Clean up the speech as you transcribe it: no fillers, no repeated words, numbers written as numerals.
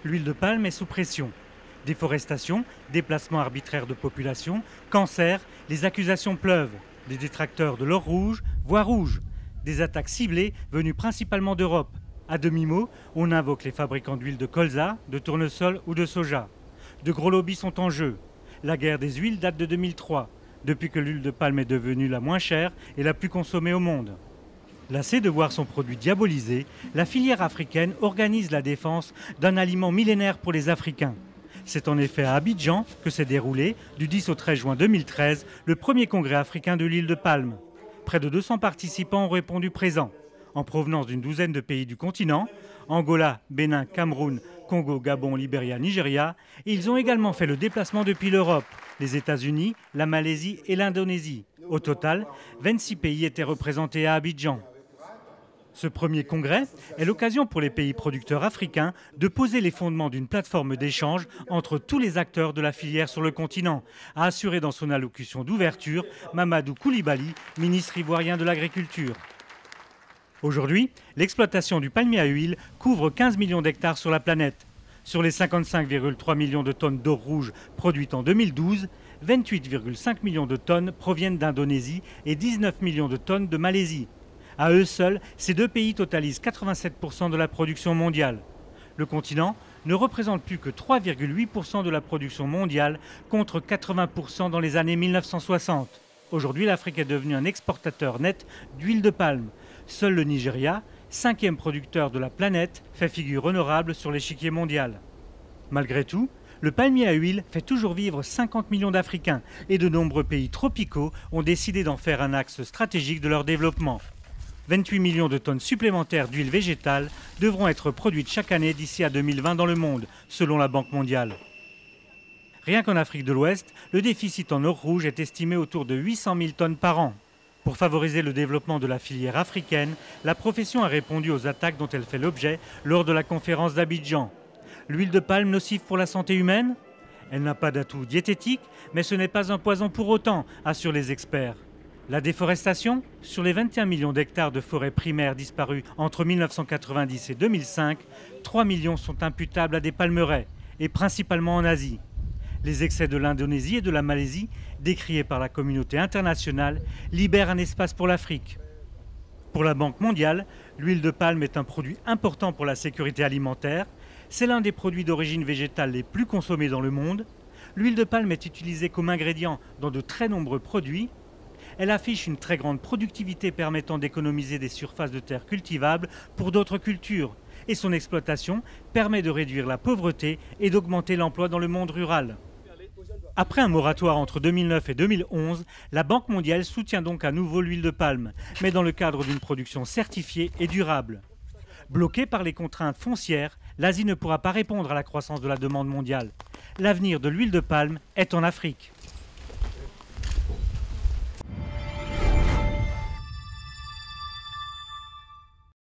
L'huile de palme est sous pression. Déforestation, déplacement arbitraire de population, cancer, les accusations pleuvent. Des détracteurs de l'or rouge voient rouge. Des attaques ciblées venues principalement d'Europe. À demi-mot, on invoque les fabricants d'huile de colza, de tournesol ou de soja. De gros lobbies sont en jeu. La guerre des huiles date de 2003, depuis que l'huile de palme est devenue la moins chère et la plus consommée au monde. Lassée de voir son produit diabolisé, la filière africaine organise la défense d'un aliment millénaire pour les Africains. C'est en effet à Abidjan que s'est déroulé, du 10 au 13 juin 2013, le premier congrès africain de l'huile de palme. Près de 200 participants ont répondu présents, en provenance d'une douzaine de pays du continent, Angola, Bénin, Cameroun, Congo, Gabon, Libéria, Nigeria. Et ils ont également fait le déplacement depuis l'Europe, les États-Unis, la Malaisie et l'Indonésie. Au total, 26 pays étaient représentés à Abidjan. Ce premier congrès est l'occasion pour les pays producteurs africains de poser les fondements d'une plateforme d'échange entre tous les acteurs de la filière sur le continent, a assuré dans son allocution d'ouverture Mamadou Koulibaly, ministre ivoirien de l'Agriculture. Aujourd'hui, l'exploitation du palmier à huile couvre 15 millions d'hectares sur la planète. Sur les 55,3 millions de tonnes d'or rouge produites en 2012, 28,5 millions de tonnes proviennent d'Indonésie et 19 millions de tonnes de Malaisie. À eux seuls, ces deux pays totalisent 87% de la production mondiale. Le continent ne représente plus que 3,8% de la production mondiale contre 80% dans les années 1960. Aujourd'hui, l'Afrique est devenue un exportateur net d'huile de palme. Seul le Nigeria, 5e producteur de la planète, fait figure honorable sur l'échiquier mondial. Malgré tout, le palmier à huile fait toujours vivre 50 millions d'Africains et de nombreux pays tropicaux ont décidé d'en faire un axe stratégique de leur développement. 28 millions de tonnes supplémentaires d'huile végétale devront être produites chaque année d'ici à 2020 dans le monde, selon la Banque mondiale. Rien qu'en Afrique de l'Ouest, le déficit en or rouge est estimé autour de 800 000 tonnes par an. Pour favoriser le développement de la filière africaine, la profession a répondu aux attaques dont elle fait l'objet lors de la conférence d'Abidjan. L'huile de palme nocive pour la santé humaine? Elle n'a pas d'atout diététique, mais ce n'est pas un poison pour autant, assurent les experts. La déforestation? Sur les 21 millions d'hectares de forêts primaires disparues entre 1990 et 2005, 3 millions sont imputables à des palmeraies, et principalement en Asie. Les excès de l'Indonésie et de la Malaisie, décriés par la communauté internationale, libèrent un espace pour l'Afrique. Pour la Banque mondiale, l'huile de palme est un produit important pour la sécurité alimentaire. C'est l'un des produits d'origine végétale les plus consommés dans le monde. L'huile de palme est utilisée comme ingrédient dans de très nombreux produits. Elle affiche une très grande productivité permettant d'économiser des surfaces de terre cultivables pour d'autres cultures. Et son exploitation permet de réduire la pauvreté et d'augmenter l'emploi dans le monde rural. Après un moratoire entre 2009 et 2011, la Banque mondiale soutient donc à nouveau l'huile de palme, mais dans le cadre d'une production certifiée et durable. Bloquée par les contraintes foncières, l'Asie ne pourra pas répondre à la croissance de la demande mondiale. L'avenir de l'huile de palme est en Afrique.